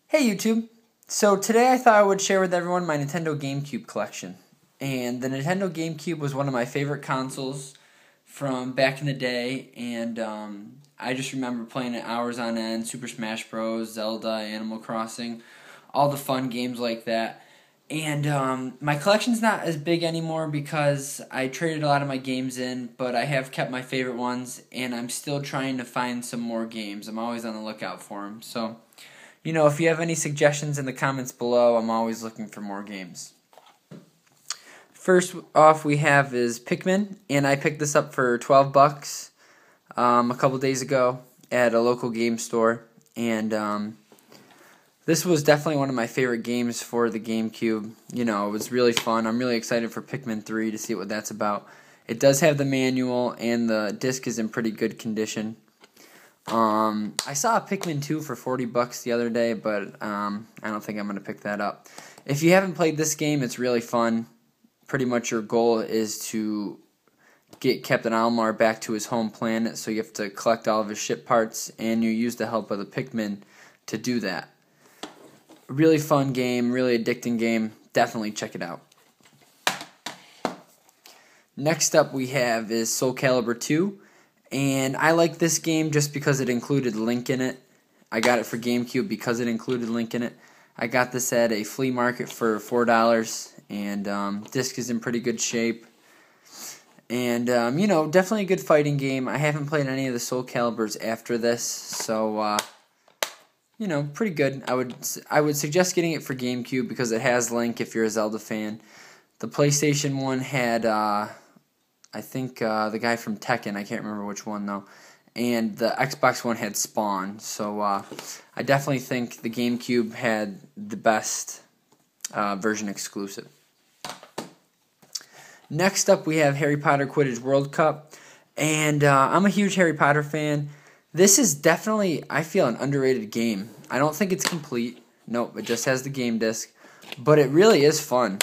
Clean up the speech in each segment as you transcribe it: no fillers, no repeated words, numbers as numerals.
Hey YouTube! So today I thought I would share with everyone my Nintendo GameCube collection. And the Nintendo GameCube was one of my favorite consoles from back in the day, and I just remember playing it hours on end. Super Smash Bros., Zelda, Animal Crossing, all the fun games like that. And my collection's not as big anymore because I traded a lot of my games in, but I have kept my favorite ones, and I'm still trying to find some more games. I'm always on the lookout for them. So, if you have any suggestions in the comments below, I'm always looking for more games. First off we have is Pikmin, and I picked this up for $12 a couple days ago at a local game store, and this was definitely one of my favorite games for the GameCube. It was really fun. I'm really excited for Pikmin 3 to see what that's about. It does have the manual, and the disc is in pretty good condition. I saw a Pikmin 2 for $40 the other day, but I don't think I'm going to pick that up. If you haven't played this game, it's really fun. Pretty much your goal is to get Captain Almar back to his home planet, so you have to collect all of his ship parts, and you use the help of the Pikmin to do that. Really fun game, really addicting game. Definitely check it out. Next up we have is Soul Calibur 2. And I like this game just because it included Link in it. I got it for GameCube because it included Link in it. I got this at a flea market for $4, and disc is in pretty good shape. And, definitely a good fighting game. I haven't played any of the Soul Caliburs after this, so, pretty good. I would suggest getting it for GameCube because it has Link if you're a Zelda fan. The PlayStation one had, I think the guy from Tekken, I can't remember which one though, and the Xbox one had Spawn, so I definitely think the GameCube had the best version exclusive. Next up we have Harry Potter Quidditch World Cup, and I'm a huge Harry Potter fan. This is definitely, I feel, an underrated game. I don't think it's complete. Nope, it just has the game disc, but it really is fun.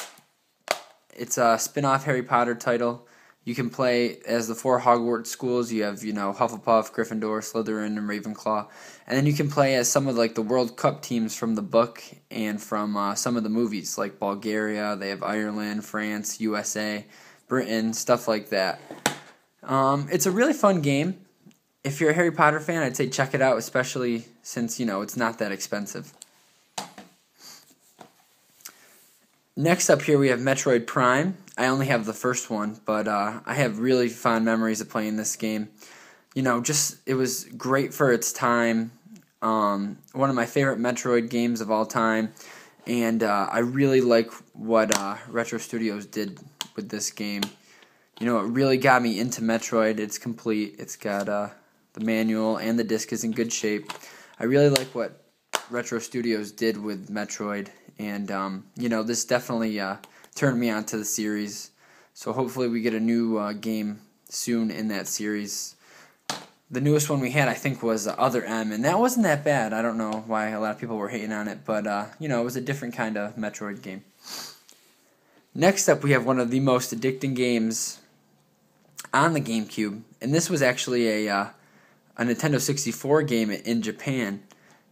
It's a spin-off Harry Potter title. You can play as the 4 Hogwarts schools. You have, Hufflepuff, Gryffindor, Slytherin, and Ravenclaw. And then you can play as some of the World Cup teams from the book and from some of the movies, like Bulgaria. They have Ireland, France, USA, Britain, stuff like that. It's a really fun game. If you're a Harry Potter fan, I'd say check it out, especially since, it's not that expensive. Next up here we have Metroid Prime. I only have the first one, but I have really fond memories of playing this game. It was great for its time. One of my favorite Metroid games of all time. And I really like what Retro Studios did with this game. It really got me into Metroid. It's complete. It's got the manual, and the disc is in good shape. I really like what Retro Studios did with Metroid. And, this definitely turned me on to the series. So hopefully we get a new game soon in that series. The newest one we had, I think, was Other M, and that wasn't that bad. I don't know why a lot of people were hating on it, but, it was a different kind of Metroid game. Next up, we have one of the most addicting games on the GameCube, and this was actually a Nintendo 64 game in Japan.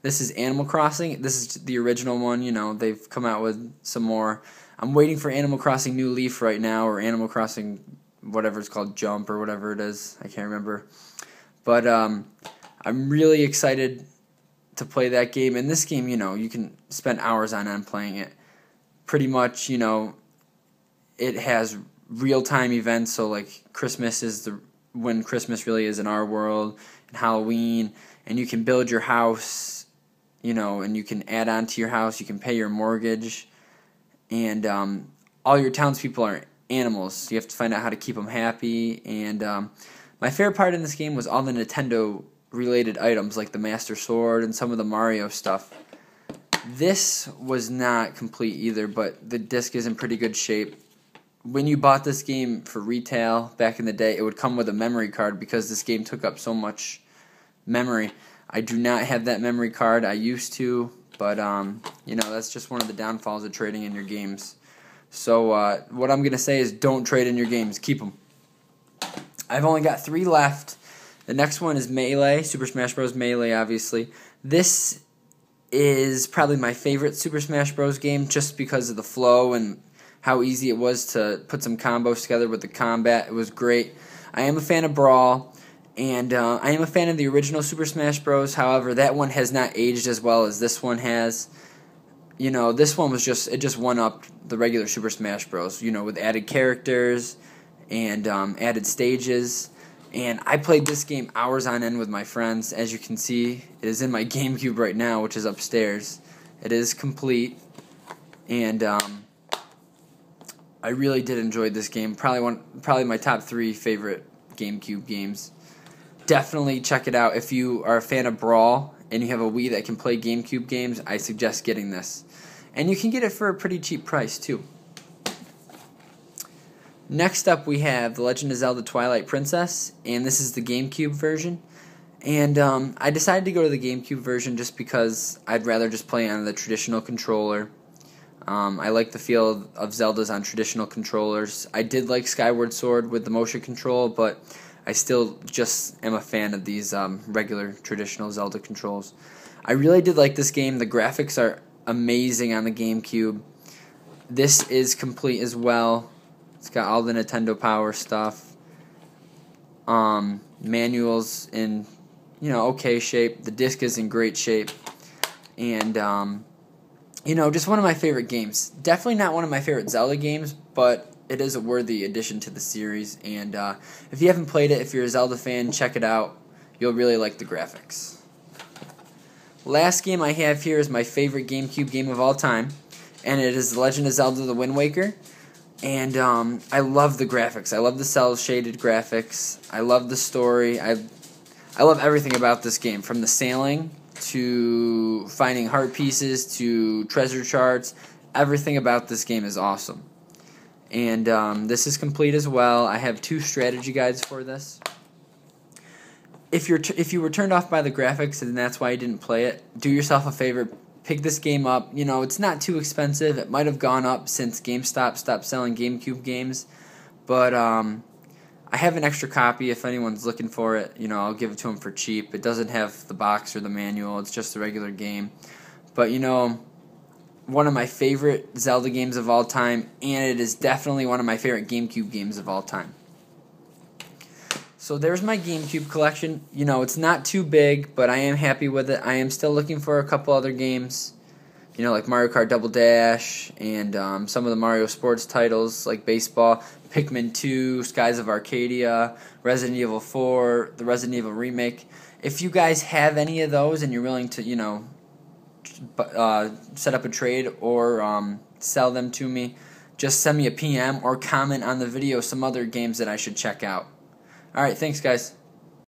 This is Animal Crossing. This is the original one. They've come out with some more. I'm waiting for Animal Crossing New Leaf right now, or Animal Crossing, whatever it's called, Jump, or whatever it is. I can't remember. But I'm really excited to play that game. And this game, you can spend hours on end playing it. Pretty much, it has real-time events. So, Christmas is when Christmas really is in our world, and Halloween. And you can build your house. And you can add on to your house, you can pay your mortgage, and all your townspeople are animals, so you have to find out how to keep them happy. And my favorite part in this game was all the Nintendo-related items, like the Master Sword and some of the Mario stuff. This was not complete either, but the disc is in pretty good shape. When you bought this game for retail back in the day, it would come with a memory card because this game took up so much memory. I do not have that memory card. I used to, but, that's just one of the downfalls of trading in your games. So what I'm going to say is don't trade in your games. Keep them. I've only got 3 left. The next one is Melee, Super Smash Bros. Melee, obviously. This is probably my favorite Super Smash Bros. Game, just because of the flow and how easy it was to put some combos together with the combat. It was great. I am a fan of Brawl, and I am a fan of the original Super Smash Bros. However, that one has not aged as well as this one has. You know, this one was just one-upped the regular Super Smash Bros. You know, with added characters and added stages. And I played this game hours on end with my friends. As you can see, it is in my GameCube right now, which is upstairs. It is complete, and I really did enjoy this game. Probably my top 3 favorite GameCube games. Definitely check it out if you are a fan of Brawl and you have a Wii that can play GameCube games. I suggest getting this, and you can get it for a pretty cheap price too. Next up, we have The Legend of Zelda Twilight Princess, and this is the GameCube version. And I decided to go to the GameCube version just because I'd rather just play on the traditional controller. I like the feel of Zeldas on traditional controllers. I did like Skyward Sword with the motion control, but I still just am a fan of these regular traditional Zelda controls. I really did like this game. The graphics are amazing on the GameCube. This is complete as well. It's got all the Nintendo Power stuff. Manuals in, okay shape. The disc is in great shape. And, just one of my favorite games. Definitely not one of my favorite Zelda games, but it is a worthy addition to the series. And if you haven't played it, if you're a Zelda fan, check it out. You'll really like the graphics. Last game I have here is my favorite GameCube game of all time, and it is The Legend of Zelda: The Wind Waker. And I love the graphics. I love the cel-shaded graphics. I love the story. I love everything about this game, from the sailing to finding heart pieces to treasure charts. Everything about this game is awesome. And this is complete as well. I have 2 strategy guides for this. If you were turned off by the graphics and that's why you didn't play it, do yourself a favor. Pick this game up. It's not too expensive. It might have gone up since GameStop stopped selling GameCube games. But I have an extra copy if anyone's looking for it. I'll give it to them for cheap. It doesn't have the box or the manual. It's just a regular game. But, one of my favorite Zelda games of all time, and it is definitely one of my favorite GameCube games of all time. So there's my GameCube collection. It's not too big, but I am happy with it. I am still looking for a couple other games, like Mario Kart Double Dash and some of the Mario Sports titles like Baseball, Pikmin 2, Skies of Arcadia, Resident Evil 4, the Resident Evil Remake. If you guys have any of those and you're willing to, set up a trade or sell them to me, just send me a PM or comment on the video some other games that I should check out. Alright, thanks guys.